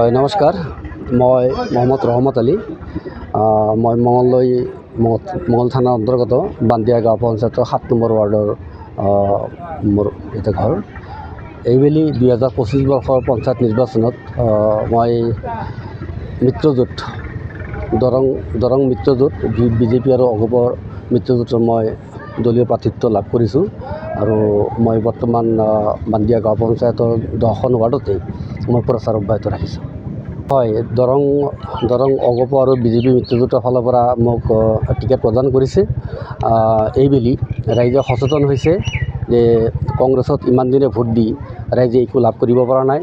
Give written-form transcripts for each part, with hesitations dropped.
হয় নমস্কাৰ, মই মহম্মদ ৰহমত আলী। মই মঙল থানাৰ অন্তৰ্গত বান্দিয়া গাঁও পঞ্চায়তৰ 7 নম্বৰ ৱাৰ্ডৰ মোৰ এটা ঘৰ। এইবেলি 2025 বৰ্ষৰ পঞ্চায়ত নিৰ্বাচনত মই মিত্ৰজোঁট দৰং মিত্ৰজোঁট বিজেপি আৰু অগপৰ মিত্ৰজোঁটৰ মই দলীয় প্ৰাৰ্থিত্ব লাভ কৰিছোঁ আৰু মই বৰ্তমান বান্দিয়া গাঁও পঞ্চায়তৰ 10খন ৱাৰ্ডতে মই প্ৰচাৰ অব্যাহত ৰাখিছোঁ। হয়, দৰং অগপ আৰু বিজেপি মিত্ৰজোঁটৰ ফালৰ পৰা মোক টিকেট প্ৰদান কৰিছে। এইবেলি ৰাইজে সচেতন হৈছে যে কংগ্ৰেছত ইমান দিনে ভোট দি ৰাইজে একো লাভ কৰিব পৰা নাই,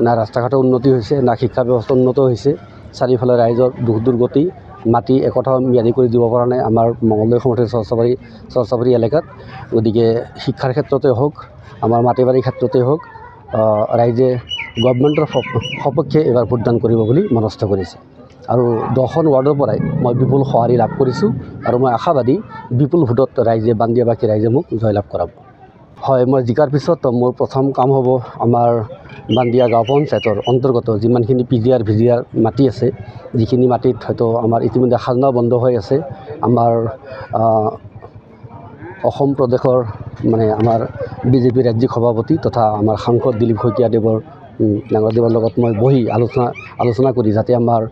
না ৰাস্তা ঘাটৰ উন্নতি হৈছে, না শিক্ষা ব্যৱস্থা উন্নত হৈছে। চাৰিওফালে ৰাইজৰ দুখ দুৰ্গতি, মাটি একঠাও ম্যাদি কৰি দিব পৰা নাই আমাৰ মঙলদৈ সমষ্টিৰ চৰচাবাৰী এলেকাত। গতিকে শিক্ষাৰ ক্ষেত্ৰতে হওক, আমাৰ মাটি বাৰীৰ ক্ষেত্ৰতে হওক, ৰাইজে গভৰ্ণমেণ্টৰ সপক্ষে এইবাৰ ভোটদান কৰিব বুলি মনস্থ কৰিছে আৰু 10খন ৱাৰ্ডৰ পৰাই মই বিপুল সঁহাৰি লাভ কৰিছোঁ আৰু মই আশাবাদী বিপুল ভোটত বান্দিয়াবাসী ৰাইজে মোক জয়লাভ কৰাব। হয়, মই জিকাৰ পিছত মোৰ প্ৰথম কাম হ'ব আমাৰ বান্দিয়া গাঁও পঞ্চায়তৰ অন্তৰ্গত যিমানখিনি PGR VGR মাটি আছে, যিখিনি মাটিত হয়তো আমাৰ ইতিমধ্যে খাজনাও বন্ধ হৈ আছে। আমাৰ অসম প্ৰদেশৰ আমাৰ বিজেপি ৰাজ্যিক সভাপতি তথা আমাৰ সাংসদ দিলীপ শইকীয়াদেৱৰ ডাঙৰদেৱৰ লগত মই বহি আলোচনা কৰি যাতে আমাৰ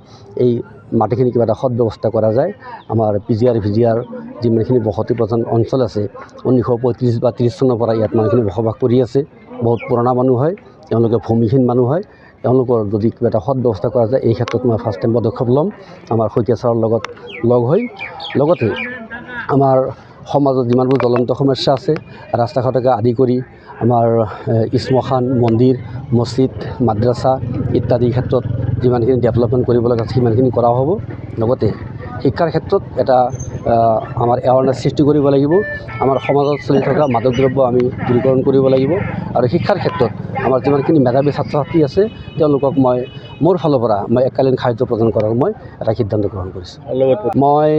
এই মাটিখিনি কিবা এটা সৎ ব্যৱস্থা কৰা যায়। আমাৰ PGR VGR যিমানখিনি বসতি প্ৰধান অঞ্চল আছে, 1935 বা 30 চনৰ পৰা ইয়াত মানুহখিনি বসবাস কৰি আছে। বহুত পুৰণা মানুহ হয়, তেওঁলোকে ভূমিহীন মানুহ হয়। তেওঁলোকৰ যদি কিবা এটা সৎ ব্যৱস্থা কৰা যায়, এই ক্ষেত্ৰত মই ফাৰ্ষ্ট টাইম পদক্ষেপ ল'ম আমাৰ শইকীয়া ছাৰৰ লগত লগ হৈ। লগতে আমাৰ সমাজত যিমানবোৰ জ্বলন্ত সমস্যা আছে, ৰাস্তা ঘাটকে আদি কৰি আমাৰ শ্মশান, মন্দিৰ, মছজিদ, মাদ্ৰাছা ইত্যাদি ক্ষেত্ৰত যিমানখিনি ডেভেলপমেণ্ট কৰিব লগা আছে সিমানখিনি কৰা হ'ব। লগতে শিক্ষাৰ ক্ষেত্ৰত এটা আমাৰ এৱাৰনেছ সৃষ্টি কৰিব লাগিব। আমাৰ সমাজত চলি থকা মাদক দ্ৰব্য আমি দূৰীকৰণ কৰিব লাগিব আৰু শিক্ষাৰ ক্ষেত্ৰত আমাৰ যিমানখিনি মেধাৱী ছাত্ৰ ছাত্ৰী আছে তেওঁলোকক মোৰ ফালৰ পৰা এককালীন সাহায্য প্ৰদান কৰাৰ মই এটা সিদ্ধান্ত গ্ৰহণ কৰিছোঁ। মই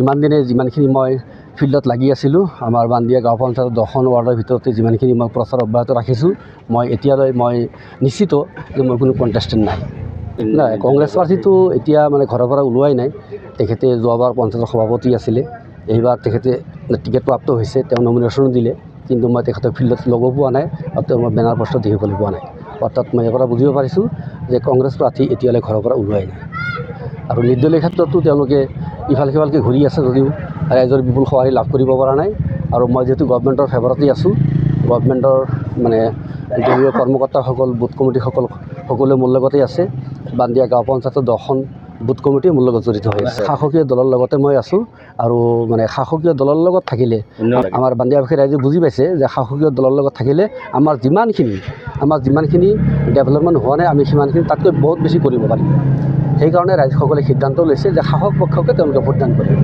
ইমান দিনে যিমানখিনি মই ফিল্ডত লাগি আছিলোঁ, আমাৰ বান্দিয়া গাঁও পঞ্চায়তৰ 10খন ৱাৰ্ডৰ ভিতৰতে যিমানখিনি মই প্ৰচাৰ অব্যাহত ৰাখিছোঁ, এতিয়ালৈ মই নিশ্চিত যে মোৰ কোনো কণ্টেষ্টেণ্ট নাই। কংগ্ৰেছ প্ৰাৰ্থীটো এতিয়া ঘৰৰ পৰা ওলোৱাই নাই। তেখেতে যোৱাবাৰ পঞ্চায়তৰ সভাপতি আছিলে, এইবাৰ তেখেতে টিকেট প্ৰাপ্ত হৈছে, তেওঁ নমিনেশ্যনো দিলে, কিন্তু মই তেখেতৰ ফিল্ডত লগো পোৱা নাই আৰু তেওঁ মই বেনাৰ পষ্ট দেখিবলৈ পোৱা নাই। অৰ্থাৎ মই ইয়াৰ পৰা বুজিব পাৰিছোঁ যে কংগ্ৰেছ প্ৰাৰ্থী এতিয়ালৈ ঘৰৰ পৰা ওলোৱাই নাই আৰু নিৰ্দলীয় ক্ষেত্ৰতো তেওঁলোকে ইফাল সিফালকৈ ঘূৰি আছে যদিও ৰাইজৰ বিপুল সঁহাৰি লাভ কৰিব পৰা নাই। আৰু মই যিহেতু গভৰ্ণমেণ্টৰ ফেভাৰতেই আছোঁ, গভৰ্ণমেণ্টৰ দলীয় কৰ্মকৰ্তাসকল, বুথ কমিটিসকল সকলোৱে মোৰ লগতেই আছে। বান্দিয়া গাঁও পঞ্চায়তৰ 10খন বুথ কমিটি মোৰ লগত জড়িত হৈ আছে। শাসকীয় দলৰ লগতে মই আছোঁ আৰু শাসকীয় দলৰ লগত থাকিলে আমাৰ বান্দিয়াবাসী ৰাইজে বুজি পাইছে যে শাসকীয় দলৰ লগত থাকিলে আমাৰ যিমানখিনি ডেভেলপমেণ্ট হোৱা নাই আমি সিমানখিনি তাতকৈ বহুত বেছি কৰিব পাৰিম। সেইকাৰণে ৰাইজসকলে সিদ্ধান্ত লৈছে যে শাসক পক্ষকে তেওঁলোকে ভোটদান কৰিব।